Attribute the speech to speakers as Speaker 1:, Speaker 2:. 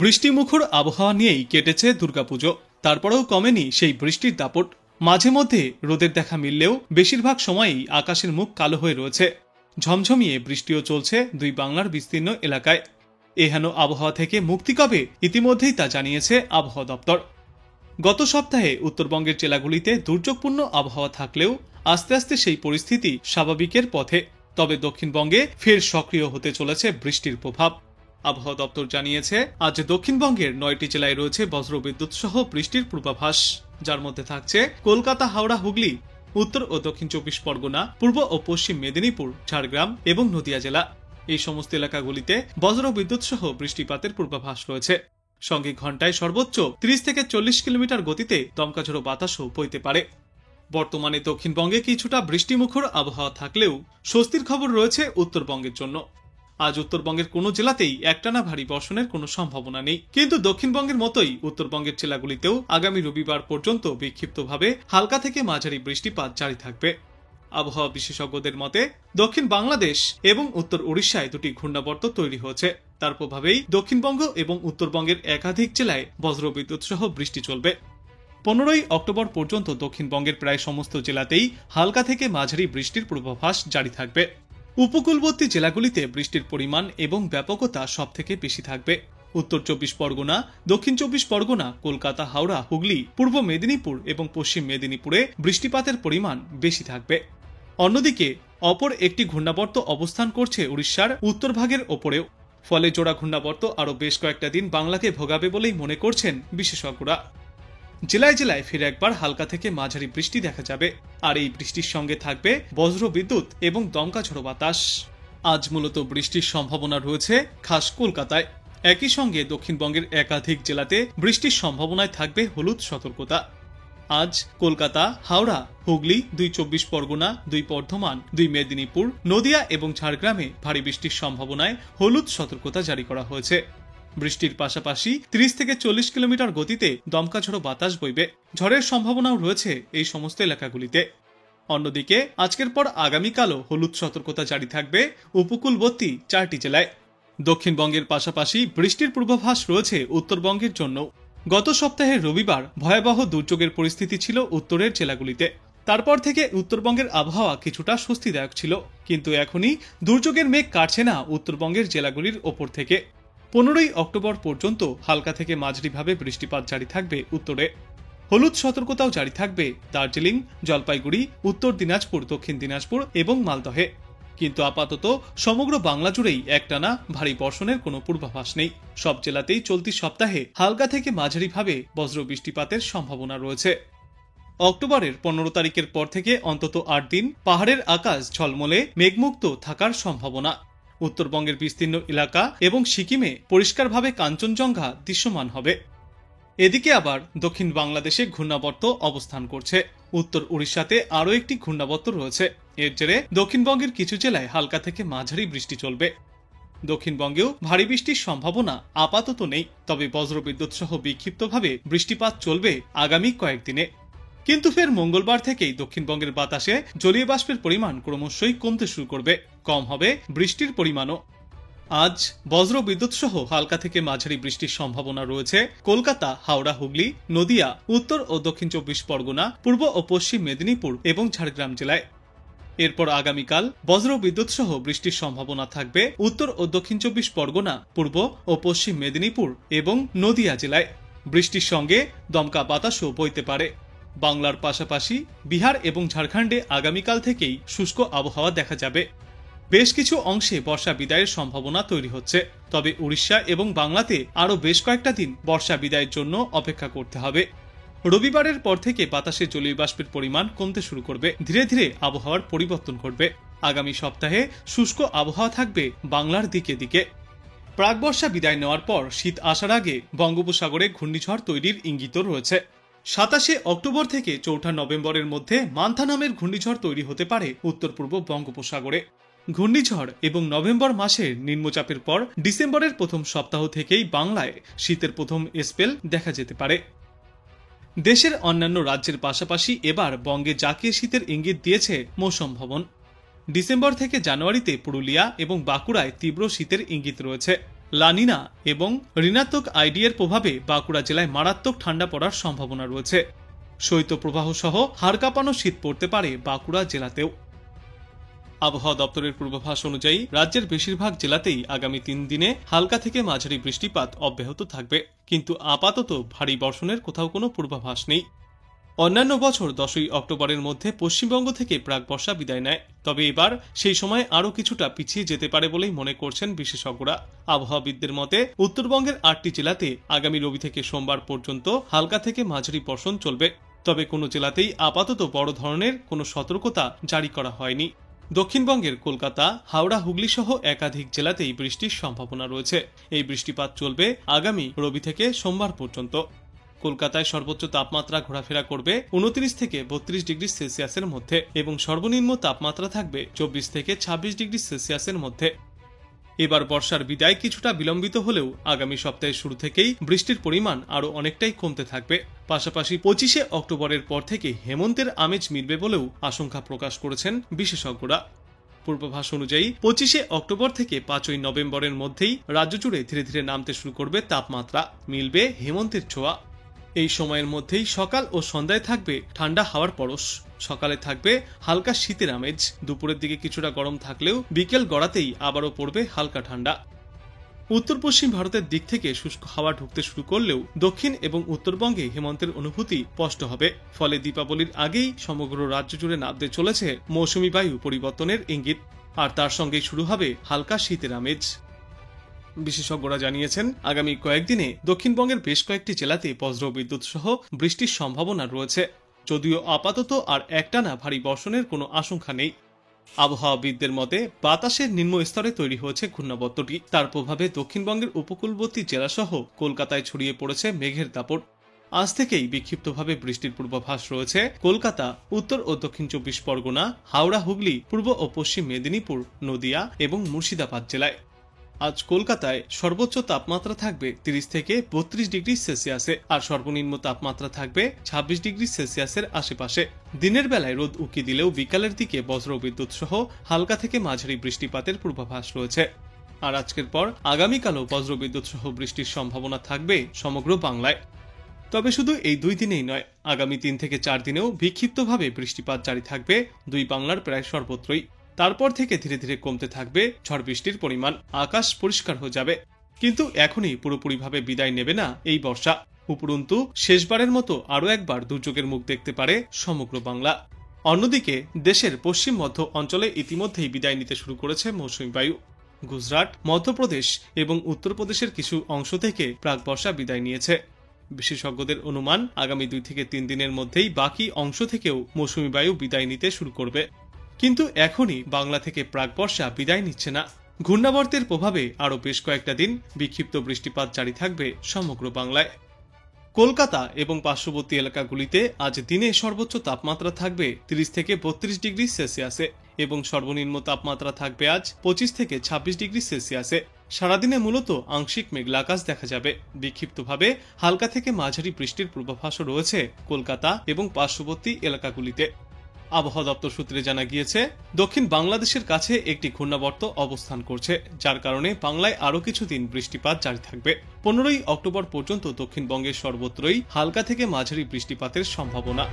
Speaker 1: বৃষ্টিমুখর আবহাওয়া নিয়েই কেটেছে দুর্গাপুজো। তারপরেও কমেনি সেই বৃষ্টির দাপট। মাঝে মধ্যে রোদের দেখা মিললেও বেশিরভাগ সময়ই আকাশের মুখ কালো হয়ে রয়েছে। ঝমঝমিয়ে বৃষ্টিও চলছে দুই বাংলার বিস্তীর্ণ এলাকায়। এহেন আবহাওয়া থেকে মুক্তি কবে, ইতিমধ্যেই তা জানিয়েছে আবহাওয়া দপ্তর। গত সপ্তাহে উত্তরবঙ্গের জেলাগুলিতে দুর্যোগপূর্ণ আবহাওয়া থাকলেও আস্তে আস্তে সেই পরিস্থিতি স্বাভাবিকের পথে। তবে দক্ষিণবঙ্গে ফের সক্রিয় হতে চলেছে বৃষ্টির প্রভাব। আবহাওয়া দপ্তর জানিয়েছে, আজ দক্ষিণবঙ্গের 9টি জেলায় রয়েছে বজ্রবিদ্যুৎ সহ বৃষ্টির পূর্বাভাস, যার মধ্যে থাকছে কলকাতা, হাওড়া, হুগলি, উত্তর ও দক্ষিণ 24 পরগনা, পূর্ব ও পশ্চিম মেদিনীপুর, ঝাড়গ্রাম এবং নদিয়া জেলা। এই সমস্ত এলাকাগুলিতে বজ্রবিদ্যুৎ সহ বৃষ্টিপাতের পূর্বাভাস রয়েছে। সঙ্গে ঘন্টায় সর্বোচ্চ 30 থেকে 40 কিলোমিটার গতিতে দমকা ঝোড়ো বাতাসও বইতে পারে। বর্তমানে দক্ষিণবঙ্গে কিছুটা বৃষ্টিমুখর আবহাওয়া থাকলেও স্বস্তির খবর রয়েছে উত্তরবঙ্গের জন্য। আজ উত্তরবঙ্গের কোনো জেলাতেই একটানা ভারী বর্ষণের কোনো সম্ভাবনা নেই, কিন্তু দক্ষিণবঙ্গের মতোই উত্তরবঙ্গের জেলাগুলিতেও আগামী রবিবার পর্যন্ত বিক্ষিপ্তভাবে হালকা থেকে মাঝারি বৃষ্টিপাত জারি থাকবে। আবহাওয়া বিশেষজ্ঞদের মতে, দক্ষিণ বাংলাদেশ এবং উত্তর উড়িষ্যায় দুটি ঘূর্ণাবর্ত তৈরি হয়েছে। তার প্রভাবেই দক্ষিণবঙ্গ এবং উত্তরবঙ্গের একাধিক জেলায় বজ্রবিদ্যুৎ সহ বৃষ্টি চলবে। 15ই অক্টোবর পর্যন্ত দক্ষিণবঙ্গের প্রায় সমস্ত জেলাতেই হালকা থেকে মাঝারি বৃষ্টির পূর্বাভাস জারি থাকবে। উপকূলবর্তী জেলাগুলিতে বৃষ্টির পরিমাণ এবং ব্যাপকতা সবথেকে বেশি থাকবে। উত্তর 24 পরগনা, দক্ষিণ 24 পরগনা, কলকাতা, হাওড়া, হুগলি, পূর্ব মেদিনীপুর এবং পশ্চিম মেদিনীপুরে বৃষ্টিপাতের পরিমাণ বেশি থাকবে। অন্যদিকে অপর একটি ঘূর্ণাবর্ত অবস্থান করছে উড়িষ্যার উত্তরভাগের ওপরেও। ফলে জোড়া ঘূর্ণাবর্ত আরও বেশ কয়েকটা দিন বাংলাকে ভোগাবে বলেই মনে করছেন বিশেষজ্ঞরা। জেলায় জেলায় ফিরে একবার হালকা থেকে মাঝারি বৃষ্টি দেখা যাবে, আর এই বৃষ্টির সঙ্গে থাকবে বজ্রবিদ্যুৎ এবং দমকা ঝোড়ো বাতাস। আজ মূলত বৃষ্টির সম্ভাবনা রয়েছে খাস কলকাতায়। একই সঙ্গে দক্ষিণবঙ্গের একাধিক জেলাতে বৃষ্টির সম্ভাবনায় থাকবে হলুদ সতর্কতা। আজ কলকাতা, হাওড়া, হুগলি, 2 24 পরগনা, 2 বর্ধমান, 2 মেদিনীপুর, নদিয়া এবং ঝাড়গ্রামে ভারী বৃষ্টির সম্ভাবনায় হলুদ সতর্কতা জারি করা হয়েছে। বৃষ্টির পাশাপাশি 30 থেকে 40 কিলোমিটার গতিতে দমকা ঝোড়ো বাতাস বইবে। ঝড়ের সম্ভাবনাও রয়েছে এই সমস্ত এলাকাগুলিতে। অন্যদিকে আজকের পর আগামীকালও হলুদ সতর্কতা জারি থাকবে উপকূলবর্তী 4টি জেলায়। দক্ষিণবঙ্গের পাশাপাশি বৃষ্টির পূর্বাভাস রয়েছে উত্তরবঙ্গের জন্য। গত সপ্তাহের রবিবার ভয়াবহ দুর্যোগের পরিস্থিতি ছিল উত্তরের জেলাগুলিতে। তারপর থেকে উত্তরবঙ্গের আবহাওয়া কিছুটা স্বস্তিদায়ক ছিল, কিন্তু এখনই দুর্যোগের মেঘ কাটছে না উত্তরবঙ্গের জেলাগুলির ওপর থেকে। 15ই অক্টোবর পর্যন্ত হালকা থেকে মাঝারিভাবে বৃষ্টিপাত জারি থাকবে উত্তরে। হলুদ সতর্কতাও জারি থাকবে দার্জিলিং, জলপাইগুড়ি, উত্তর দিনাজপুর, দক্ষিণ দিনাজপুর এবং মালদহে। কিন্তু আপাতত সমগ্র বাংলা জুড়েই একটানা ভারী বর্ষণের কোনো পূর্বাভাস নেই। সব জেলাতেই চলতি সপ্তাহে হালকা থেকে মাঝারিভাবে বজ্র বৃষ্টিপাতের সম্ভাবনা রয়েছে। অক্টোবরের 15 তারিখের পর থেকে অন্তত 8 দিন পাহাড়ের আকাশ ঝলমলে মেঘমুক্ত থাকার সম্ভাবনা। উত্তরবঙ্গের বিস্তীর্ণ এলাকা এবং সিকিমে পরিষ্কারভাবে কাঞ্চনজঙ্ঘা দৃশ্যমান হবে। এদিকে আবার দক্ষিণ বাংলাদেশে ঘূর্ণাবর্ত অবস্থান করছে। উত্তর উড়িষ্যাতে আরও একটি ঘূর্ণাবর্ত রয়েছে। এর জেরে দক্ষিণবঙ্গের কিছু জেলায় হালকা থেকে মাঝারি বৃষ্টি চলবে। দক্ষিণবঙ্গেও ভারী বৃষ্টির সম্ভাবনা আপাতত নেই, তবে বজ্রবিদ্যুৎ সহ বিক্ষিপ্তভাবে বৃষ্টিপাত চলবে আগামী কয়েকদিনে। কিন্তু ফের মঙ্গলবার থেকেই দক্ষিণবঙ্গের বাতাসে জলীয় বাষ্পের পরিমাণ ক্রমশই কমতে শুরু করবে। কম হবে বৃষ্টির পরিমাণও। আজ বজ্রবিদ্যুৎ সহ হালকা থেকে মাঝারি বৃষ্টির সম্ভাবনা রয়েছে কলকাতা, হাওড়া, হুগলি, নদিয়া, উত্তর ও দক্ষিণ 24 পরগনা, পূর্ব ও পশ্চিম মেদিনীপুর এবং ঝাড়গ্রাম জেলায়। এরপর আগামীকাল বজ্রবিদ্যুৎ সহ বৃষ্টির সম্ভাবনা থাকবে উত্তর ও দক্ষিণ 24 পরগনা, পূর্ব ও পশ্চিম মেদিনীপুর এবং নদিয়া জেলায়। বৃষ্টির সঙ্গে দমকা বাতাসও বইতে পারে। বাংলার পাশাপাশি বিহার এবং ঝাড়খণ্ডে আগামীকাল থেকেই শুষ্ক আবহাওয়া দেখা যাবে। বেশ কিছু অংশে বর্ষা বিদায়ের সম্ভাবনা তৈরি হচ্ছে, তবে উড়িষ্যা এবং বাংলাতে আরও বেশ কয়েকটা দিন বর্ষা বিদায়ের জন্য অপেক্ষা করতে হবে। রবিবারের পর থেকে বাতাসে জলীয় বাষ্পের পরিমাণ কমতে শুরু করবে। ধীরে ধীরে আবহাওয়ার পরিবর্তন ঘটবে। আগামী সপ্তাহে শুষ্ক আবহাওয়া থাকবে বাংলার দিকে দিকে। প্রাক বর্ষা বিদায় নেওয়ার পর শীত আসার আগে বঙ্গোপসাগরে ঘূর্ণিঝড় তৈরির ইঙ্গিত রয়েছে। 27 অক্টোবর থেকে 4 নভেম্বরের মধ্যে মান্থা নামের ঘূর্ণিঝড় তৈরি হতে পারে উত্তর পূর্ব বঙ্গোপসাগরে। ঘূর্ণিঝড় এবং নভেম্বর মাসের নিম্নচাপের পর ডিসেম্বরের প্রথম সপ্তাহ থেকেই বাংলায় শীতের প্রথম স্পেল দেখা যেতে পারে। দেশের অন্যান্য রাজ্যের পাশাপাশি এবার বঙ্গে জাকিয়ে শীতের ইঙ্গিত দিয়েছে মৌসুম ভবন। ডিসেম্বর থেকে জানুয়ারিতে পুরুলিয়া এবং বাঁকুড়ায় তীব্র শীতের ইঙ্গিত রয়েছে। লানিনা এবং ঋণাত্মক আইডিএর প্রভাবে বাঁকুড়া জেলায় মারাত্মক ঠান্ডা পড়ার সম্ভাবনা রয়েছে। শৈত্যপ্রবাহ সহ হাড় কাঁপানো শীত পড়তে পারে বাঁকুড়া জেলাতেও। আবহাওয়া দপ্তরের পূর্বাভাস অনুযায়ী রাজ্যের বেশিরভাগ জেলাতেই আগামী 3 দিনে হালকা থেকে মাঝারি বৃষ্টিপাত অব্যাহত থাকবে, কিন্তু আপাতত ভারী বর্ষণের কোথাও কোনো পূর্বাভাস নেই। অন্যান্য বছর 10ই অক্টোবরের মধ্যে পশ্চিমবঙ্গ থেকে প্রাক বর্ষা বিদায় নেয়, তবে এবার সেই সময় আরও কিছুটা পিছিয়ে যেতে পারে বলেই মনে করছেন বিশেষজ্ঞরা। আবহাওয়াবিদদের মতে উত্তরবঙ্গের 8টি জেলাতে আগামী রবি থেকে সোমবার পর্যন্ত হালকা থেকে মাঝারি বর্ষণ চলবে, তবে কোনো জেলাতেই আপাতত বড় ধরনের কোনো সতর্কতা জারি করা হয়নি। দক্ষিণবঙ্গের কলকাতা, হাওড়া, হুগলি সহ একাধিক জেলাতেই বৃষ্টির সম্ভাবনা রয়েছে। এই বৃষ্টিপাত চলবে আগামী রবি থেকে সোমবার পর্যন্ত। কলকাতায় সর্বোচ্চ তাপমাত্রা ঘোরাফেরা করবে 29 থেকে 32 ডিগ্রি সেলসিয়াসের মধ্যে এবং সর্বনিম্ন তাপমাত্রা থাকবে 24 থেকে 26 ডিগ্রি সেলসিয়াসের মধ্যে। এবার বর্ষার বিদায় কিছুটা বিলম্বিত হলেও আগামী সপ্তাহের শুরু থেকেই বৃষ্টির পরিমাণ আরও অনেকটাই কমতে থাকবে। পাশাপাশি 25শে অক্টোবরের পর থেকে হেমন্তের আমেজ মিলবে বলেও আশঙ্কা প্রকাশ করেছেন বিশেষজ্ঞরা। পূর্বাভাস অনুযায়ী 25শে অক্টোবর থেকে 5ই নভেম্বরের মধ্যেই রাজ্য জুড়ে ধীরে ধীরে নামতে শুরু করবে তাপমাত্রা, মিলবে হেমন্তের ছোঁয়া। এই সময়ের মধ্যেই সকাল ও সন্ধ্যায় থাকবে ঠান্ডা হাওয়ার পরশ। সকালে থাকবে হালকা শীতের আমেজ, দুপুরের দিকে কিছুটা গরম থাকলেও বিকেল গড়াতেই আবারও পড়বে হালকা ঠান্ডা। উত্তর পশ্চিম ভারতের দিক থেকে শুষ্ক হাওয়া ঢুকতে শুরু করলেও দক্ষিণ এবং উত্তরবঙ্গে হেমন্তের অনুভূতি স্পষ্ট হবে। ফলে দীপাবলির আগেই সমগ্র রাজ্য জুড়ে নামতে চলেছে মৌসুমী বায়ু পরিবর্তনের ইঙ্গিত, আর তার সঙ্গেই শুরু হবে হালকা শীতের আমেজ। বিশেষজ্ঞরা জানিয়েছেন আগামী কয়েকদিনে দক্ষিণবঙ্গের বেশ কয়েকটি জেলাতে বজ্রবিদ্যুৎ সহ বৃষ্টির সম্ভাবনা রয়েছে, যদিও আপাতত আর একটানা ভারী বর্ষণের কোনো আশঙ্কা নেই। আবহাওয়াবিদদের মতে বাতাসের নিম্ন স্তরে তৈরি হয়েছে ঘূর্ণাবর্তটি, তার প্রভাবে দক্ষিণবঙ্গের উপকূলবর্তী জেলাসহ কলকাতায় ছড়িয়ে পড়েছে মেঘের দাপট। আজ থেকেই বিক্ষিপ্তভাবে বৃষ্টির পূর্বাভাস রয়েছে কলকাতা, উত্তর ও দক্ষিণ 24 পরগনা, হাওড়া, হুগলি, পূর্ব ও পশ্চিম মেদিনীপুর, নদিয়া এবং মুর্শিদাবাদ জেলায়। আজ কলকাতায় সর্বোচ্চ তাপমাত্রা থাকবে 30 থেকে 32 ডিগ্রি সেলসিয়াসে, আর সর্বনিম্ন তাপমাত্রা থাকবে 26 ডিগ্রি সেলসিয়াসের আশেপাশে। দিনের বেলায় রোদ উঁকি দিলেও বিকালের দিকে বজ্রবিদ্যুৎ সহ হালকা থেকে মাঝারি বৃষ্টিপাতের পূর্বাভাস রয়েছে। আর আজকের পর আগামীকালও বজ্রবিদ্যুৎ সহ বৃষ্টির সম্ভাবনা থাকবে সমগ্র বাংলায়। তবে শুধু এই 2 দিনেই নয়, আগামী 3 থেকে 4 দিনেও বিক্ষিপ্তভাবে বৃষ্টিপাত জারি থাকবে দুই বাংলার প্রায় সর্বত্রই। তারপর থেকে ধীরে ধীরে কমতে থাকবে ঝড় বৃষ্টির পরিমাণ, আকাশ পরিষ্কার হয়ে যাবে। কিন্তু এখনই পুরোপুরিভাবে বিদায় নেবে না এই বর্ষা, উপরন্তু শেষবারের মতো আরও একবার দুর্যোগের মুখ দেখতে পারে সমগ্র বাংলা। অন্যদিকে দেশের পশ্চিম মধ্য অঞ্চলে ইতিমধ্যেই বিদায় নিতে শুরু করেছে মৌসুমী বায়ু। গুজরাট, মধ্যপ্রদেশ এবং উত্তরপ্রদেশের কিছু অংশ থেকে প্রাক বর্ষা বিদায় নিয়েছে। বিশেষজ্ঞদের অনুমান আগামী 2 থেকে 3 দিনের মধ্যেই বাকি অংশ থেকেও মৌসুমী বায়ু বিদায় নিতে শুরু করবে। কিন্তু এখনই বাংলা থেকে প্রাক বর্ষা বিদায় নিচ্ছে না। ঘূর্ণাবর্তের প্রভাবে আরও বেশ কয়েকটা দিন বিক্ষিপ্ত বৃষ্টিপাত জারি থাকবে সমগ্র বাংলায়। কলকাতা এবং পার্শ্ববর্তী এলাকাগুলিতে আজ দিনে সর্বোচ্চ তাপমাত্রা থাকবে 30 থেকে 32 ডিগ্রি সেলসিয়াসে এবং সর্বনিম্ন তাপমাত্রা থাকবে আজ 25 থেকে 26 ডিগ্রি সেলসিয়াসে। সারাদিনে মূলত আংশিক মেঘলা আকাশ দেখা যাবে। বিক্ষিপ্তভাবে হালকা থেকে মাঝারি বৃষ্টির পূর্বাভাসও রয়েছে কলকাতা এবং পার্শ্ববর্তী এলাকাগুলিতে। আবহাওয়া দপ্তর সূত্রে জানা গিয়েছে দক্ষিণ বাংলাদেশের কাছে একটি ঘূর্ণাবর্ত অবস্থান করছে, যার কারণে বাংলায় আরও কিছুদিন বৃষ্টিপাত জারি থাকবে। 15ই অক্টোবর পর্যন্ত দক্ষিণবঙ্গের সর্বত্রই হালকা থেকে মাঝারি বৃষ্টিপাতের সম্ভাবনা।